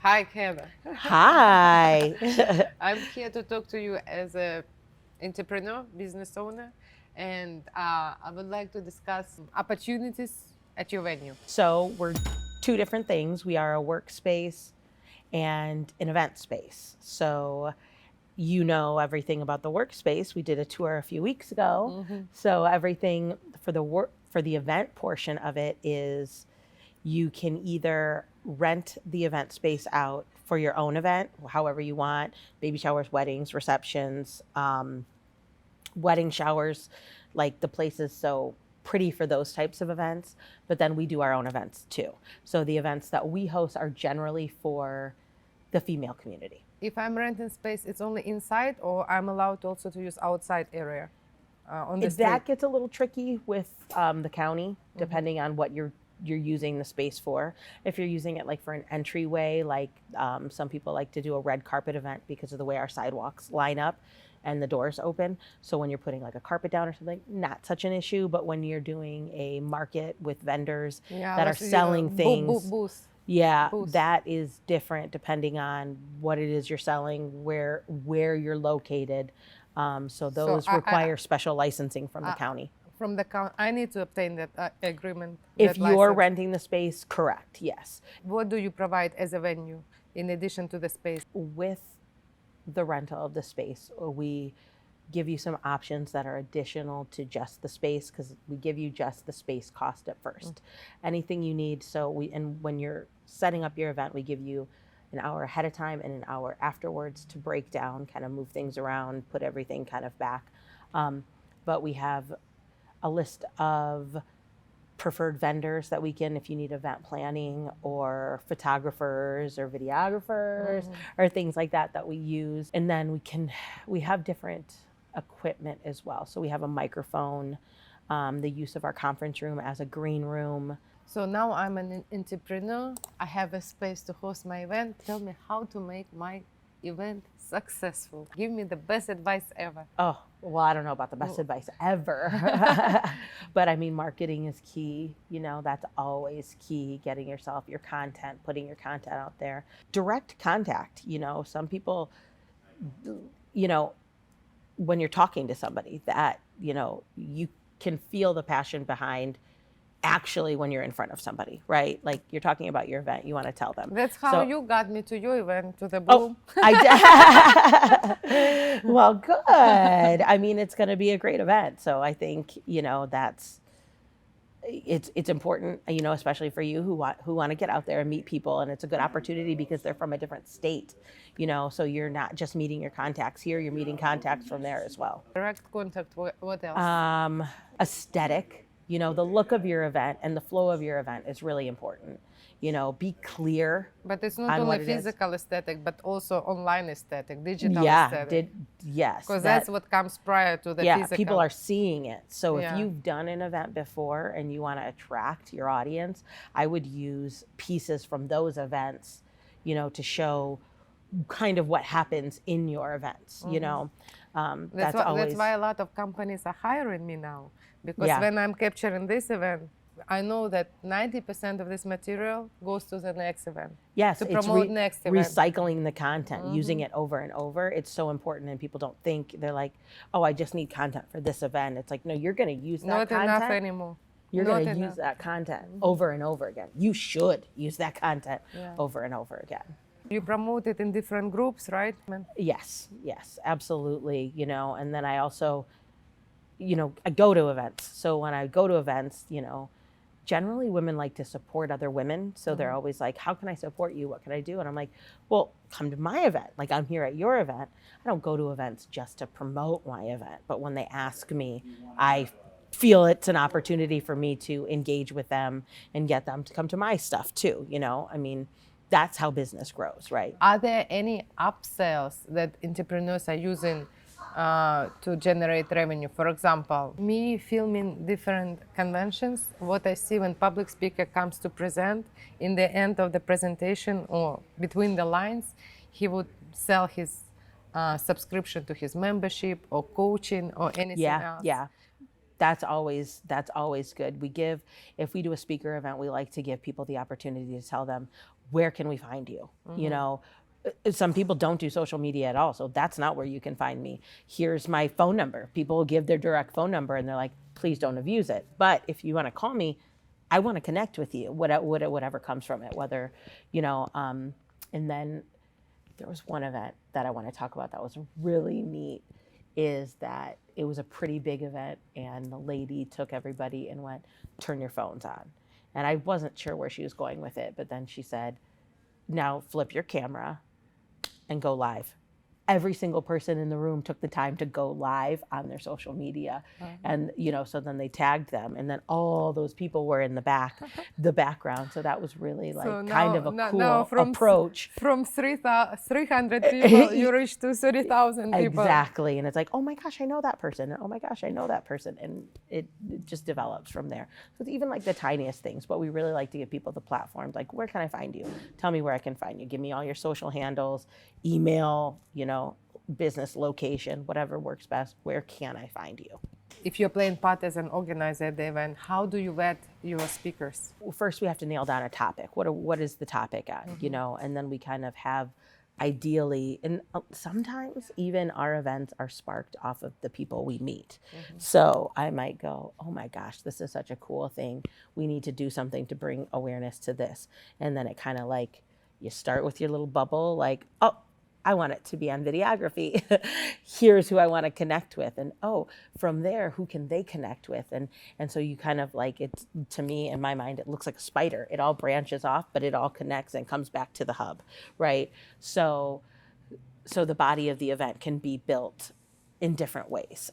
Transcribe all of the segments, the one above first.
Hi, Heather. Hi. I'm here to talk to you as a entrepreneur, business owner, and I would like to discuss opportunities at your venue. So we're two different things. We are a workspace and an event space. So you know everything about the workspace. We did a tour a few weeks ago. So everything for the event portion of it is you can either rent the event space out for your own event, however you want, baby showers, weddings, receptions, wedding showers, like the place is so pretty for those types of events. But then we do our own events too. So the events that we host are generally for the female community. If I'm renting space, it's only inside, or I'm allowed also to use outside area on the street? That gets a little tricky with the county, depending on what you're using the space for. If you're using it like for an entryway, like some people like to do a red carpet event because of the way our sidewalks line up and the doors open. So when you're putting like a carpet down or something, not such an issue. But when you're doing a market with vendors that are selling things, booth. yeah, booth. that is different depending on what it is you're selling, where you're located. So those require special licensing from the county. From the county, I need to obtain that agreement. If that you're license. renting the space, correct, yes. What do you provide as a venue in addition to the space? With the rental of the space, we give you some options that are additional to just the space, because we give you just the space cost at first. Anything you need, and when you're setting up your event, we give you an hour ahead of time and an hour afterwards to break down, kind of move things around, put everything kind of back. But we have a list of preferred vendors that we can, if you need event planning or photographers or videographers or things like that we use. And then we have different equipment as well. So we have a microphone, the use of our conference room as a green room. So now I'm an entrepreneur. I have a space to host my event. Tell me how to make my event successful. Give me the best advice ever. Oh, well, I don't know about the best advice ever. But I mean, marketing is key. You know, that's always key. Getting your content, putting your content out there. Direct contact, you know, some people, you know, when you're talking to somebody that, you know, you can feel the passion behind actually when you're in front of somebody, right? Like you're talking about your event, you want to tell them. That's how you got me to your event, to the Bloom. Oh, I did. Well, good. I mean, it's going to be a great event. So I think, you know, it's important, you know, especially for you who want to get out there and meet people. And it's a good opportunity because they're from a different state, you know, so you're not just meeting your contacts here, you're meeting contacts from there as well. Direct contact, what else? Aesthetic. You know, the look of your event and the flow of your event is really important. You know, be clear. But it's not only physical aesthetic, but also online aesthetic, digital aesthetic. Yes. Because that's what comes prior to the physical. Yeah, people are seeing it. So if you've done an event before and you want to attract your audience, I would use pieces from those events, you know, to show kind of what happens in your events, you know. That's why a lot of companies are hiring me now. Because when I'm capturing this event, I know that 90% of this material goes to the next event. Yes, to promote next event. Recycling the content, using it over and over. It's so important, and people don't think, they're like, oh, I just need content for this event. It's like, no, you're going to use that content. Not enough anymore. You're going to use that content over and over again. You should use that content over and over again. You promote it in different groups, right? Yes, absolutely. You know, and then I also, you know, I go to events. So when I go to events, you know, generally women like to support other women. So they're always like, how can I support you? What can I do? And I'm like, well, come to my event. Like, I'm here at your event. I don't go to events just to promote my event. But when they ask me, I feel it's an opportunity for me to engage with them and get them to come to my stuff too. You know, I mean, that's how business grows, right? Are there any upsells that entrepreneurs are using to generate revenue? For example, me filming different conventions, what I see when public speaker comes to present, in the end of the presentation or between the lines, he would sell his subscription to his membership or coaching or anything else. Yeah. That's always good. If we do a speaker event, we like to give people the opportunity to tell them where can we find you? You know, some people don't do social media at all, so that's not where you can find me. Here's my phone number. People will give their direct phone number and they're like, please don't abuse it. But if you want to call me, I want to connect with you, whatever comes from it, whether, you know, and then there was one event that I want to talk about that was really neat, is that it was a pretty big event and the lady took everybody and went, turn your phones on. And I wasn't sure where she was going with it, but then she said, now flip your camera and go live. Every single person in the room took the time to go live on their social media. And, you know, so then they tagged them and then all those people were in the background. So that was really like So kind of a now cool approach. From 300 people, you reach to 30,000 people. Exactly. And it's like, oh my gosh, I know that person. And oh my gosh, I know that person. And it just develops from there. So it's even like the tiniest things, but we really like to give people the platforms. Like, where can I find you? Tell me where I can find you. Give me all your social handles, email, you know, business location, whatever works best. Where can I find you? If you're playing part as an organizer at the event, how do you vet your speakers? Well, first, we have to nail down a topic. What is the topic on, you know? And then we kind of have, ideally, and sometimes even our events are sparked off of the people we meet. So I might go, oh my gosh, this is such a cool thing. We need to do something to bring awareness to this. And then it kind of like, you start with your little bubble, like, oh, I want it to be on videography. Here's who I want to connect with. And oh, from there, who can they connect with? And so you kind of like, it's, to me, in my mind, it looks like a spider. It all branches off, but it all connects and comes back to the hub, right? So the body of the event can be built in different ways.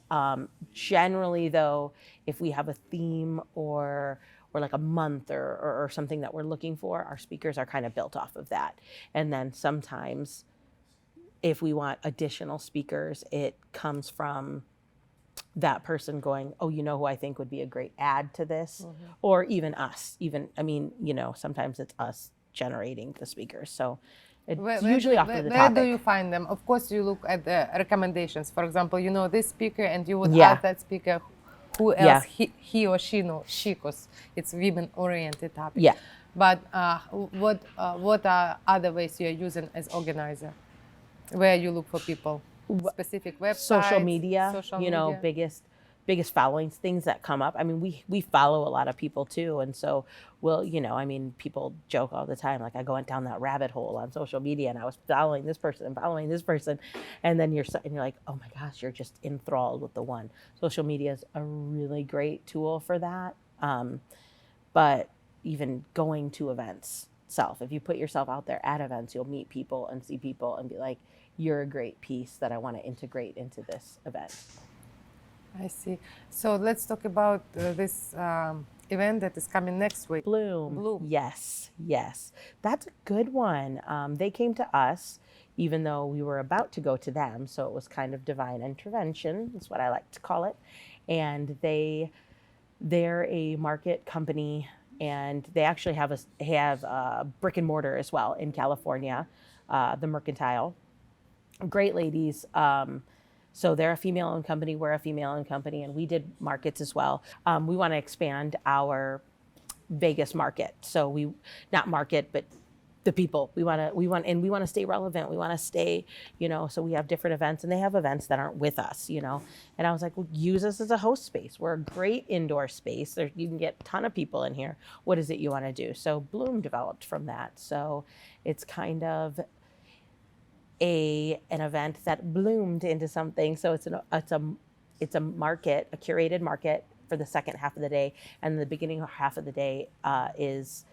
Generally though, if we have a theme or like a month or something that we're looking for, our speakers are kind of built off of that. And then sometimes, if we want additional speakers, it comes from that person going, oh, you know who I think would be a great add to this? Or even us, I mean, you know, sometimes it's us generating the speakers. So it's usually off of the topic. Where do you find them? Of course, you look at the recommendations. For example, you know this speaker and you would add that speaker. Who else he or she knows? She, because it's women-oriented topic. Yeah. But what are other ways you're using as organizer? Where you look for people? Specific websites? Social media, you know, biggest followings, things that come up. I mean, we follow a lot of people too. And so we'll, you know, I mean, people joke all the time, like I went down that rabbit hole on social media and I was following this person and following this person. And then you're like, oh my gosh, you're just enthralled with the one. Social media is a really great tool for that. But even going to events, if you put yourself out there at events, you'll meet people and see people and be like, you're a great piece that I want to integrate into this event. I see. So let's talk about this event that is coming next week. Bloom. Yes. That's a good one. They came to us, even though we were about to go to them. So it was kind of divine intervention, is what I like to call it. And they're a market company, and they actually have a brick and mortar as well in California, the Mercantile. Great ladies. So they're a female-owned company, we're a female-owned company, and we did markets as well. We want to expand our Vegas market. So not market, but the people. We want to stay relevant. We want to stay, you know, so we have different events, and they have events that aren't with us, you know. And I was like, well, use us as a host space. We're a great indoor space. You can get a ton of people in here. What is it you want to do? So Bloom developed from that. So it's kind of an event that bloomed into something. So it's a market, a curated market for the second half of the day, and the beginning half of the day is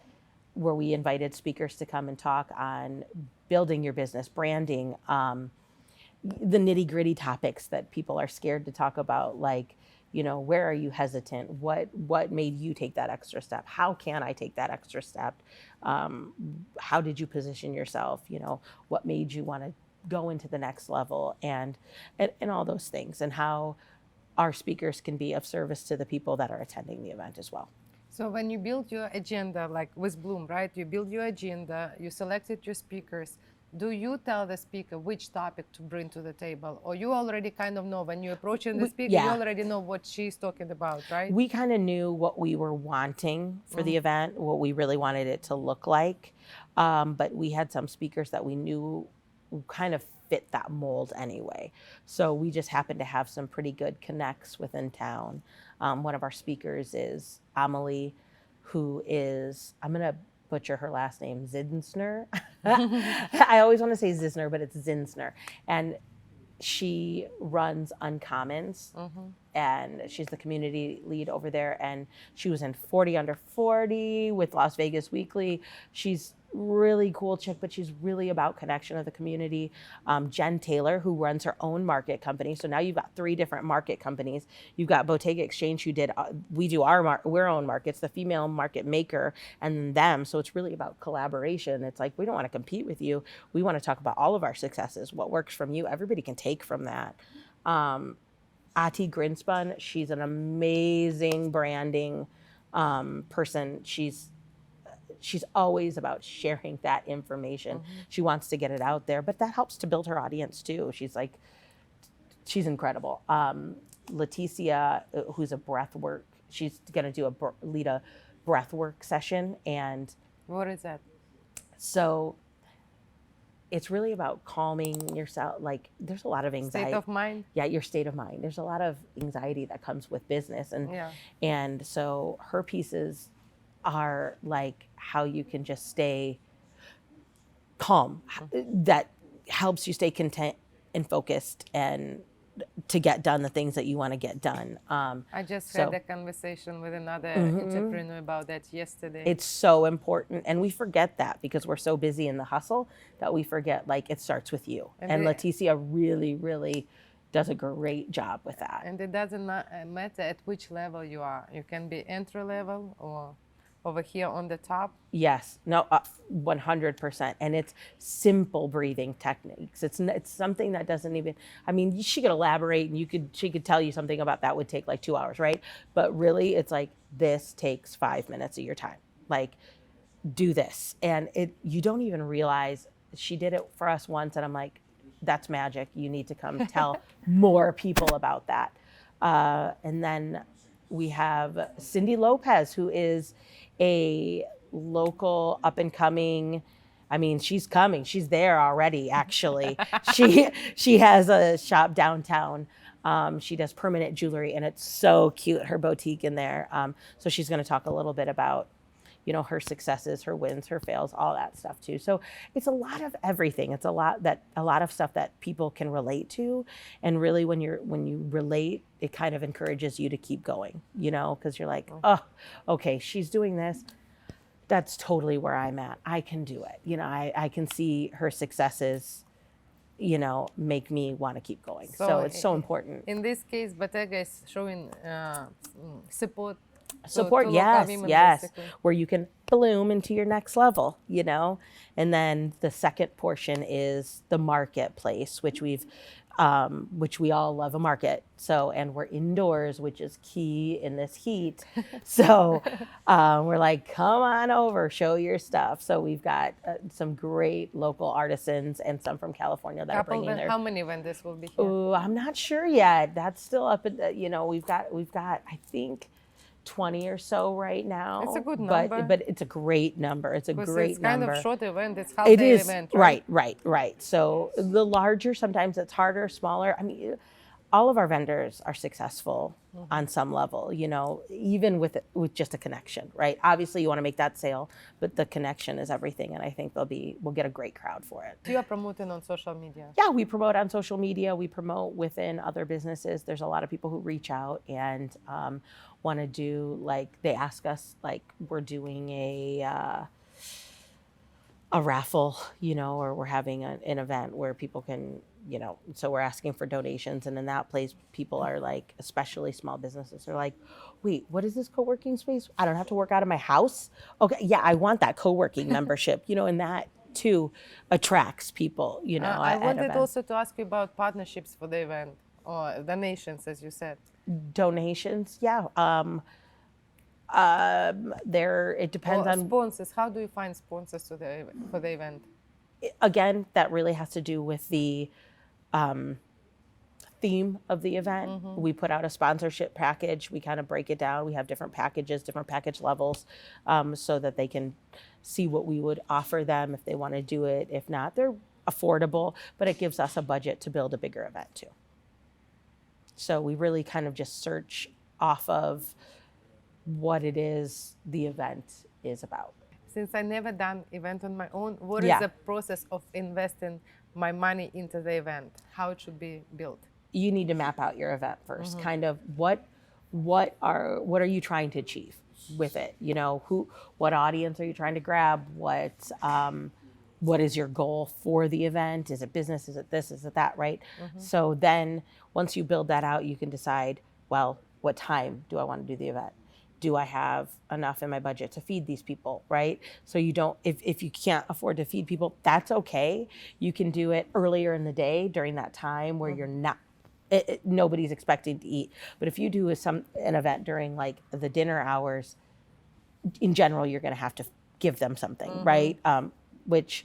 where we invited speakers to come and talk on building your business, branding, the nitty-gritty topics that people are scared to talk about, like, you know, where are you hesitant? What made you take that extra step? How can I take that extra step? How did you position yourself? You know, what made you want to go into the next level, and all those things, and how our speakers can be of service to the people that are attending the event as well. So when you build your agenda, like with Bloom, right? You build your agenda, you selected your speakers. do you tell the speaker which topic to bring to the table, or you already kind of know when you're approaching the speaker, you already know what she's talking about, right? We kind of knew what we were wanting for the event, what we really wanted it to look like. But we had some speakers that we knew kind of fit that mold anyway. So we just happened to have some pretty good connects within town. One of our speakers is Amelie, who is, I'm going to butcher her last name, Zinsner. I always want to say Zisner, but it's Zinsner. And she runs Uncommons, and she's the community lead over there. And she was in 40 Under 40 with Las Vegas Weekly. She's really cool chick, but she's really about connection of the community. Jen Taylor, who runs her own market company. So now you've got 3 different market companies. You've got Bottega Exchange, who did, we do our own markets, the female market maker, and them. So it's really about collaboration. It's like, we don't want to compete with you. We want to talk about all of our successes, what works from you. Everybody can take from that. Ati Grinspun, she's an amazing branding person. She's always about sharing that information. She wants to get it out there, but that helps to build her audience too. She's incredible. Leticia, who's a breath work, she's gonna lead a breath work session. And what is that? So it's really about calming yourself. Like, there's a lot of anxiety. State of mind? Yeah, your state of mind. There's a lot of anxiety that comes with business. And so her pieces are like how you can just stay calm. That helps you stay content and focused and to get done the things that you want to get done. I just had a conversation with another entrepreneur about that yesterday. It's so important, and we forget that because we're so busy in the hustle that we forget, like, it starts with you. And Leticia really, really does a great job with that. And it doesn't matter at which level you are. You can be entry level or over here on the top. Yes, no, 100%. And it's simple breathing techniques. It's something that doesn't even, I mean, she could elaborate and she could tell you something about that would take like 2 hours, right? But really it's like, this takes 5 minutes of your time. Like, do this. And you don't even realize. She did it for us once and I'm like, that's magic. You need to come tell more people about that. And then we have Cindy Lopez, who is a local up and coming. I mean, she's coming. She's there already, actually. She has a shop downtown. She does permanent jewelry, and it's so cute, her boutique in there. So she's going to talk a little bit about, you know, her successes, her wins, her fails, all that stuff too. So it's a lot of everything. It's a lot of stuff that people can relate to. And really when you relate, it kind of encourages you to keep going, you know, because you're like, oh, okay, she's doing this. That's totally where I'm at. I can do it. You know, I can see her successes, you know, make me want to keep going. So it's so important. In this case, Bottega is showing support, yes, where you can bloom into your next level, you know. And then the second portion is the marketplace, which we all love a market. So, and we're indoors, which is key in this heat. So we're like, come on over, show your stuff. So we've got some great local artisans and some from California that are bringing their. How many vendors will be here? Ooh, I'm not sure yet. That's still up at, you know, we've got, I think, 20 or so right now. It's a good number. But it's a great number. It's a great number. It's kind of short event. It's half day event, right? Right. So the larger, sometimes it's harder, smaller. I mean, all of our vendors are successful on some level, you know, even with just a connection, right? Obviously you want to make that sale, but the connection is everything. And I think we'll get a great crowd for it. You are promoting on social media? Yeah, we promote on social media. We promote within other businesses. There's a lot of people who reach out and want to do, like, they ask us, like, we're doing a raffle, you know, or we're having an event where people can, you know, so we're asking for donations. And in that place, people are like, especially small businesses, are like, wait, what is this co-working space? I don't have to work out of my house? Okay, yeah, I want that co-working membership, you know, and that too attracts people, you know. I wanted also to ask you about partnerships for the event, or donations, as you said. Donations, yeah. It depends on sponsors. How do you find sponsors for the event? again, that really has to do with the theme of the event. We put out a sponsorship package. We kind of break it down. We have different packages, different package levels, so that they can see what we would offer them if they want to do it. If not, they're affordable, but it gives us a budget to build a bigger event too. So we really kind of just search off of what it is the event is about. Since I never done event on my own, what is Yeah. the process of investing my money into the event? How it should be built? You need to map out your event first. Kind of what are you trying to achieve with it? You know, what audience are you trying to grab? What is your goal for the event? Is it business? Is it this? Is it that? Right? So then once you build that out, you can decide, well, what time do I want to do the event? Do I have enough in my budget to feed these people, right? So you don't, if you can't afford to feed people, that's okay. You can do it earlier in the day during that time where you're not, nobody's expecting to eat. But if you do an event during like the dinner hours, in general, you're going to have to give them something, right? Which,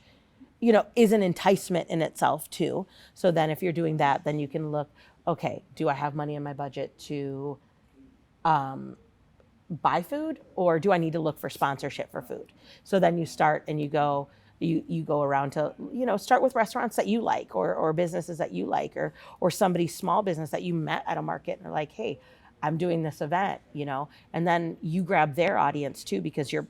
you know, is an enticement in itself too. So then if you're doing that, then you can look, okay, do I have money in my budget to buy food, or do I need to look for sponsorship for food? So then you start and you go around to, you know, start with restaurants that you like, or businesses that you like, or somebody's small business that you met at a market and are like, hey, I'm doing this event, you know, and then you grab their audience too, because they're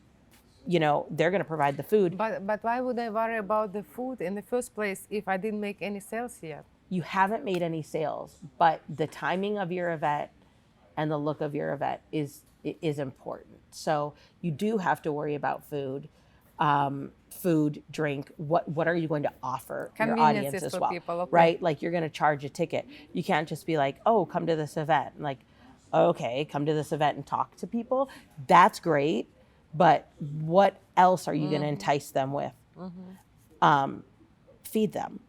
going to provide the food. But why would I worry about the food in the first place if I didn't make any sales yet? You haven't made any sales, but the timing of your event and the look of your event is important. So you do have to worry about food, drink. What are you going to offer your audience as for well, people, okay. right? Like you're going to charge a ticket. You can't just be like, oh, come to this event. Like, okay, come to this event and talk to people. That's great, but what else are you going to entice them with? Feed them.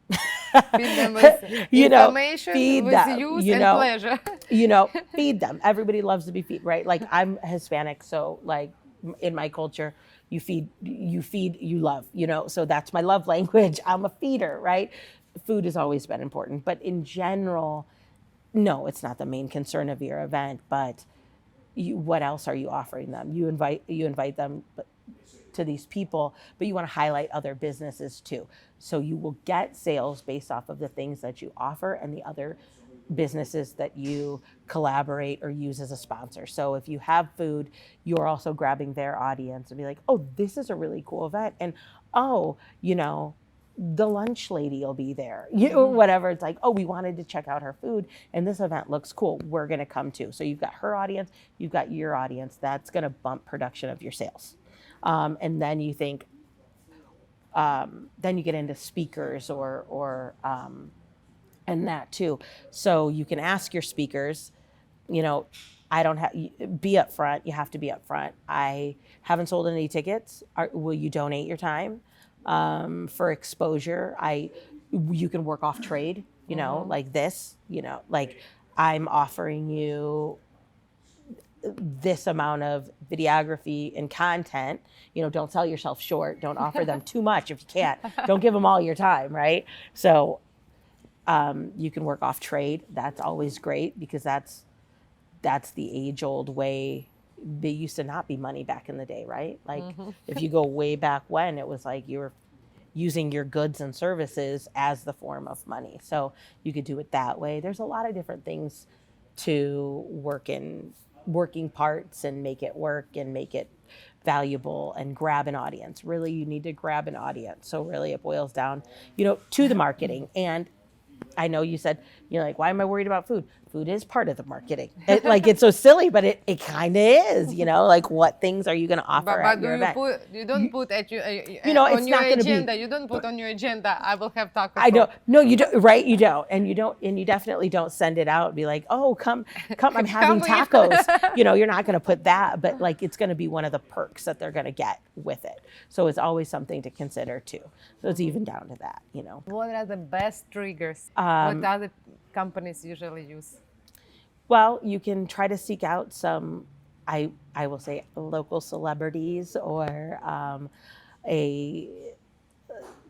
Feed them with information, with them, use and pleasure. Feed them. Everybody loves to be fed, right? Like I'm Hispanic, so like in my culture, you feed, you love, so that's my love language. I'm a feeder, right? Food has always been important, but in general, no, it's not the main concern of your event, but what else are you offering them? You invite them to these people, but you want to highlight other businesses too. So you will get sales based off of the things that you offer and the other businesses that you collaborate or use as a sponsor. So if you have food, you're also grabbing their audience and be like, oh, this is a really cool event. And the lunch lady will be there, whatever. It's like, oh, we wanted to check out her food and this event looks cool. We're going to come too. So you've got her audience, you've got your audience. That's going to bump production of your sales. And then you think, then you get into speakers or and that too. So you can ask your speakers, be upfront. You have to be upfront. I haven't sold any tickets. Will you donate your time for exposure? You can work off trade, like this, like I'm offering you this amount of videography and content, don't sell yourself short. Don't offer them too much if you can't. Don't give them all your time, right? So you can work off trade. That's always great because that's the age-old way. There used to not be money back in the day, right? Like if you go way back when, it was like you were using your goods and services as the form of money. So you could do it that way. There's a lot of different things to working parts and make it work and make it valuable and grab an audience. Really, you need to grab an audience. So really it boils down, to the marketing. And I know you said, like, why am I worried about food? Food is part of the marketing. It's so silly, but it kind of is, like what things are you going to offer at your event? You don't put at your, it's on your not agenda. Be, you don't put on your agenda, I will have tacos. I don't. No, you don't. Right? You don't. And you definitely don't send it out and be like, oh, come, I'm having tacos. You're not going to put that, but like it's going to be one of the perks that they're going to get with it. So it's always something to consider too. So it's even down to that, What are the best triggers? What other companies usually use? Well, you can try to seek out some, I will say, local celebrities or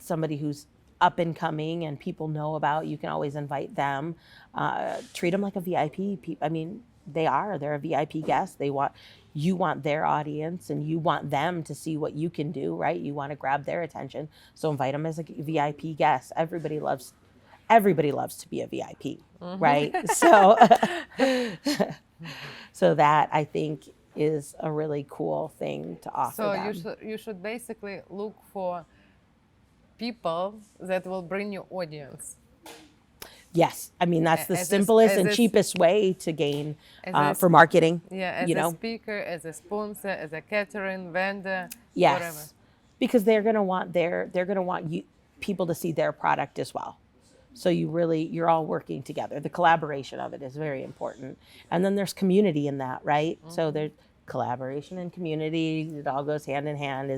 somebody who's up and coming and people know about, you can always invite them. Treat them like a VIP. I mean, they're a VIP guest. You want their audience and you want them to see what you can do, right? You want to grab their attention. So invite them as a VIP guest. Everybody loves to be a VIP, right? So, so that I think is a really cool thing to offer So them. you should basically look for people that will bring you audience. Yes, I mean that's the As a- simplest as and a- cheapest way to gain as a- for marketing. Yeah, as you a know, speaker, as a sponsor, as a catering vendor, yes, whatever. because they're gonna want you people to see their product as well. So you're all working together. The collaboration of it is very important, and then there's community in that, right? So there's collaboration and community. It all goes hand in hand.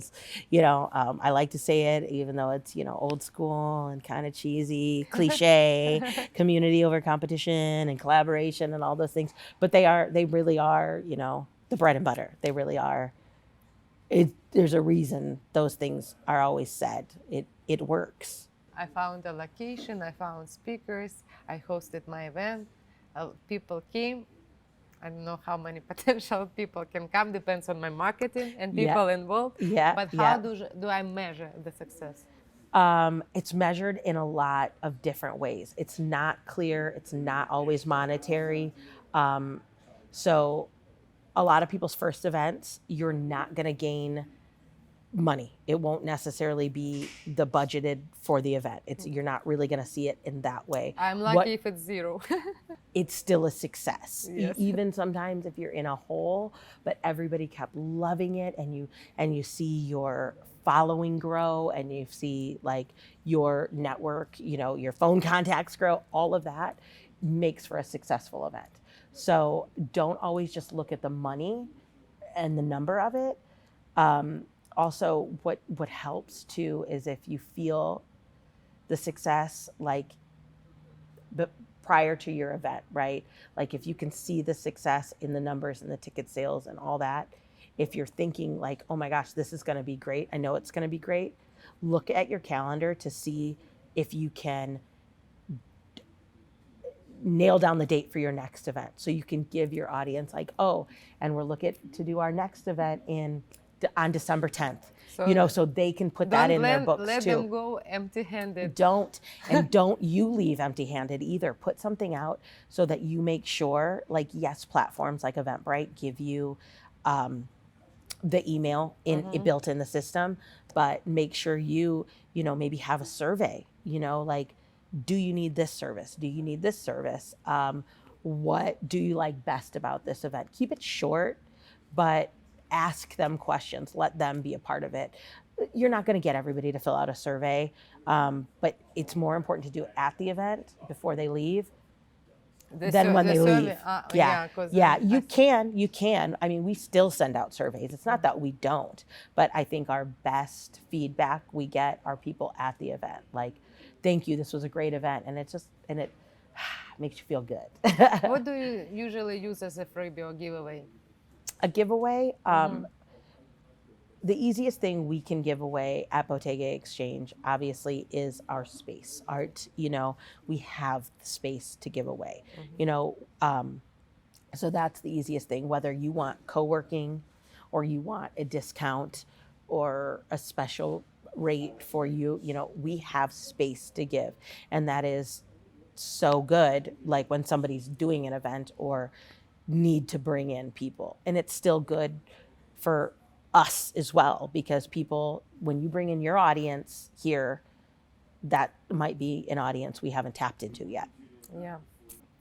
I like to say it, even though it's old school and kind of cheesy, cliche, community over competition and collaboration and all those things. But they really are, the bread and butter. They really are. There's a reason those things are always said. It works. I found a location, I found speakers, I hosted my event, people came. I don't know how many potential people can come, depends on my marketing and people involved. Yeah. But how do I measure the success? It's measured in a lot of different ways. It's not clear. It's not always monetary. So a lot of people's first events, you're not going to gain money. It won't necessarily be the budgeted for the event. You're not really going to see it in that way. I'm lucky if it's zero. It's still a success. Yes. Even sometimes if you're in a hole, but everybody kept loving it, and you see your following grow, and you see like your network, your phone contacts grow, all of that makes for a successful event. So don't always just look at the money and the number of it. Also, what helps too is if you feel the success, like prior to your event, right? Like if you can see the success in the numbers and the ticket sales and all that, if you're thinking like, oh my gosh, this is going to be great, I know it's going to be great, look at your calendar to see if you can nail down the date for your next event. So you can give your audience like, oh, and we're looking to do our next event on December 10th, so they can put that in their books let too. them go empty-handed. Don't you leave empty-handed either. Put something out so that you make sure, like, yes, platforms like Eventbrite give you the email built in the system, but make sure you maybe have a survey, like, do you need this service? Do you need this service? What do you like best about this event? Keep it short, but ask them questions. Let them be a part of it. You're not going to get everybody to fill out a survey, but it's more important to do it at the event before they leave than when they leave. You can. I mean, we still send out surveys. It's not that we don't, but I think our best feedback we get are people at the event. Like, thank you, this was a great event. And it makes you feel good. What do you usually use as a freebie or giveaway? A giveaway, the easiest thing we can give away at Bottega Exchange, obviously, is our space. We have the space to give away. So that's the easiest thing. Whether you want co-working, or you want a discount, or a special rate for you, we have space to give, and that is so good. Like when somebody's doing an event or need to bring in people, and it's still good for us as well, because people, when you bring in your audience here, that might be an audience we haven't tapped into yet. Yeah.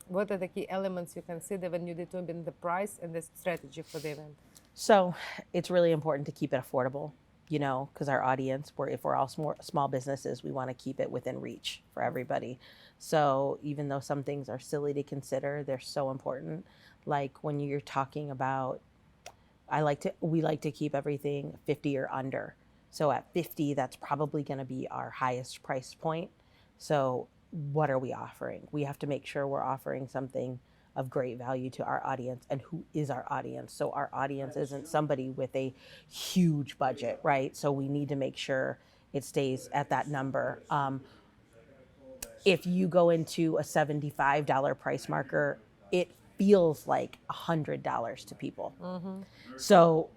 What are the key elements you consider when you determine the price and the strategy for the event? So it's really important to keep it affordable, because our audience, if we're all small businesses, we want to keep it within reach for everybody. So even though some things are silly to consider, they're so important. Like when you're talking about, we like to keep everything 50 or under. So at 50, that's probably going to be our highest price point. So what are we offering? We have to make sure we're offering something of great value to our audience. And who is our audience? So our audience isn't somebody with a huge budget, right? So we need to make sure it stays at that number. If you go into a $75 price marker, it feels like $100 to people. So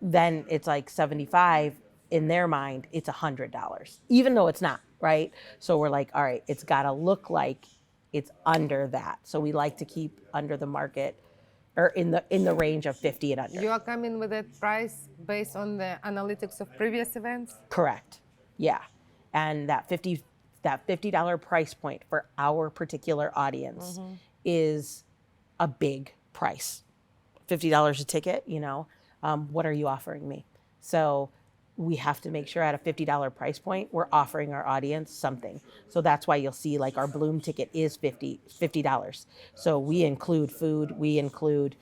then it's like 75 in their mind, it's $100, even though it's not, right? So we're like, all right, it's got to look like it's under that. So we like to keep under the market or in the range of 50 and under. You are coming with that price based on the analytics of previous events? Correct. Yeah. And that $50 price point for our particular audience is a big price. $50 a ticket, what are you offering me? So we have to make sure at a $50 price point, we're offering our audience something. So that's why you'll see like our Bloom ticket is $50. So we include food, we include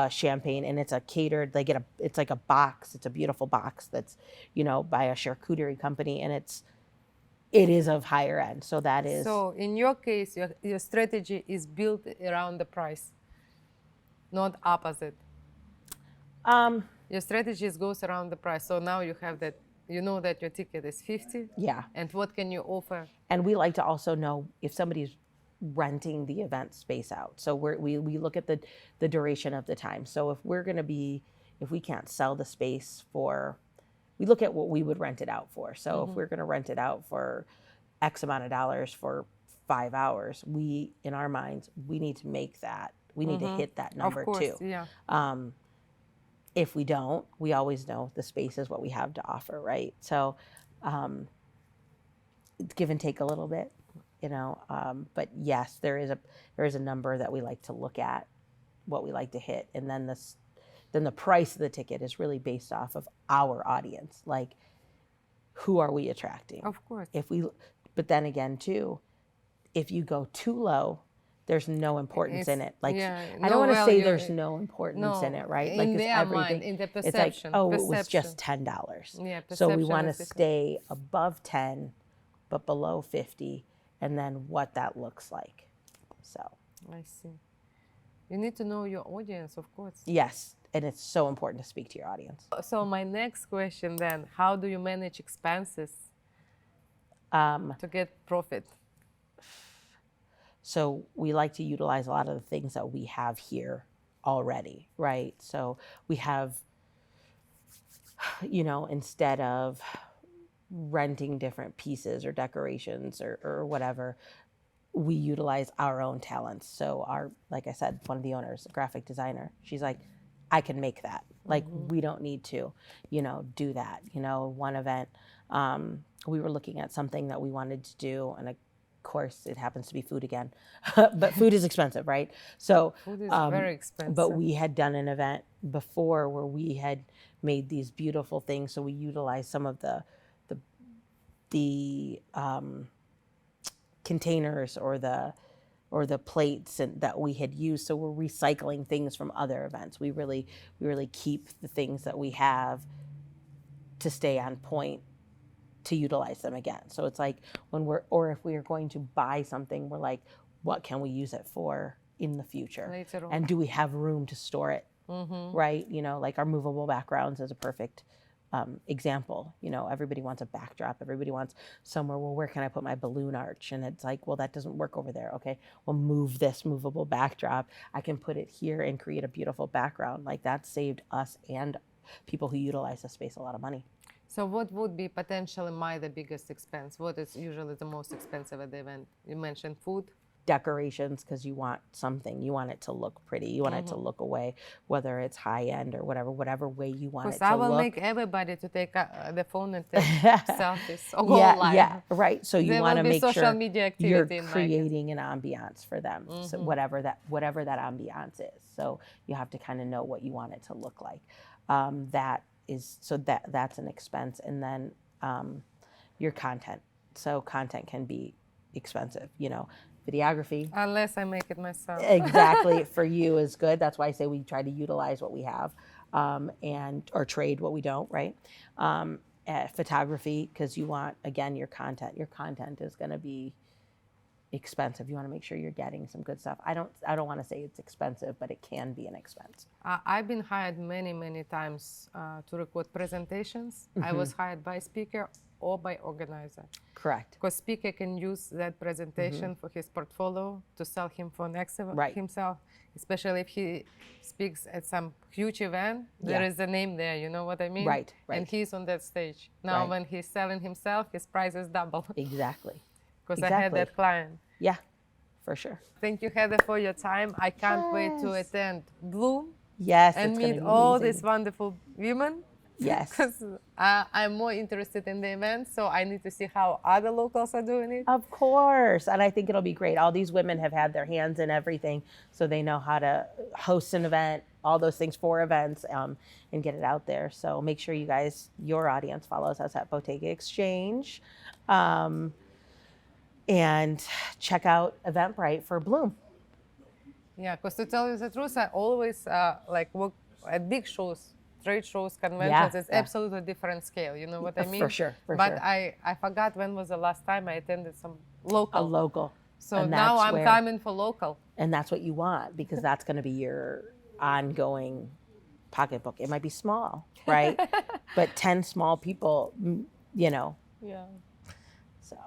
champagne, and it's a catered, it's like a box. It's a beautiful box that's, by a charcuterie company, and it is of higher end. So that is. So in your case, your strategy is built around the price, not opposite. Your strategy goes around the price. So now you have that, that your ticket is 50. Yeah. And what can you offer? And we like to also know if somebody's renting the event space out. So we look at the duration of the time. So if we can't sell the space we look at what we would rent it out for. So if we're going to rent it out for X amount of dollars for 5 hours, in our minds, we need to make that. We need to hit that number of course, too. Yeah. If we don't, we always know the space is what we have to offer, right? So give and take a little bit, but yes, there is a number that we like to look at, what we like to hit, and then the price of the ticket is really based off of our audience. Like, who are we attracting? Of course. But then again too, if you go too low, there's no importance in it. Like, I don't want to say there's no importance in it, right? Like, in their mind, in the perception. It's like, it was just $10. Yeah, so we want to stay above 10, but below 50, and then what that looks like. So. I see. You need to know your audience, of course. Yes, and it's so important to speak to your audience. So my next question then, how do you manage expenses to get profit? So we like to utilize a lot of the things that we have here already, right? So we have, instead of renting different pieces or decorations or whatever, we utilize our own talents. So like I said, one of the owners, a graphic designer, she's like, I can make that. Like, we don't need to, do that. One event, we were looking at something that we wanted to do, and of course it happens to be food again, but food is expensive, right? So food is very expensive. But we had done an event before where we had made these beautiful things. So we utilized some of the containers or the plates that we had used. So we're recycling things from other events. We really keep the things that we have to stay on point to utilize them again. So it's like if we are going to buy something, we're like, what can we use it for in the future? Later on. And do we have room to store it? Right? Like our movable backgrounds is a perfect example. Everybody wants a backdrop. Everybody wants somewhere, well, where can I put my balloon arch? And it's like, well, that doesn't work over there. Okay, well, move this movable backdrop. I can put it here and create a beautiful background. Like, that saved us and people who utilize the space a lot of money. So what would be potentially the biggest expense? What is usually the most expensive at the event? You mentioned food. Decorations, because you want it to look pretty. You want it to look away, whether it's high end or whatever way you want it to look. Because I will make everybody to take the phone and take selfies or go live. Yeah, right. So you want to make social sure media you're activity creating an ambiance for them, so whatever that ambiance is. So you have to kind of know what you want it to look like. That's an expense, and then your content. So content can be expensive, videography. Unless I make it myself. Exactly. For you is good. That's why I say we try to utilize what we have or trade what we don't, right? Photography, because you want, again, your content. Your content is going to be expensive. You want to make sure you're getting some good stuff. I don't want to say it's expensive, but it can be an expense. I've been hired many times to record presentations. I was hired by a speaker or by organizer. Correct. Because speaker can use that presentation for his portfolio to sell him for himself, especially if he speaks at some huge event. There is a name there, you know what I mean? Right. And he's on that stage. Now, Right. when he's selling himself, his price is double. Exactly. Because I had that client. Yeah, for sure. Thank you, Heather, for your time. I can't wait to attend Bloom Yes, and it's gonna meet be all amazing. these wonderful women. Yes. Because I'm more interested in the event, so I need to see how other locals are doing it. Of course. And I think it'll be great. All these women have had their hands in everything, so they know how to host an event, all those things for events, and get it out there. So make sure you guys, your audience, follows us at Bottega Exchange. And check out Eventbrite for Bloom. Yeah, because to tell you the truth, I always like work at big shows, trade shows, conventions. It's absolutely different scale. You know what I mean? For sure. But I forgot when was the last time I attended some local. A local. So And now that's I'm where- coming for local. And that's what you want, because that's going to be your ongoing pocketbook. It might be small, right? But 10 small people, you know. Yeah. So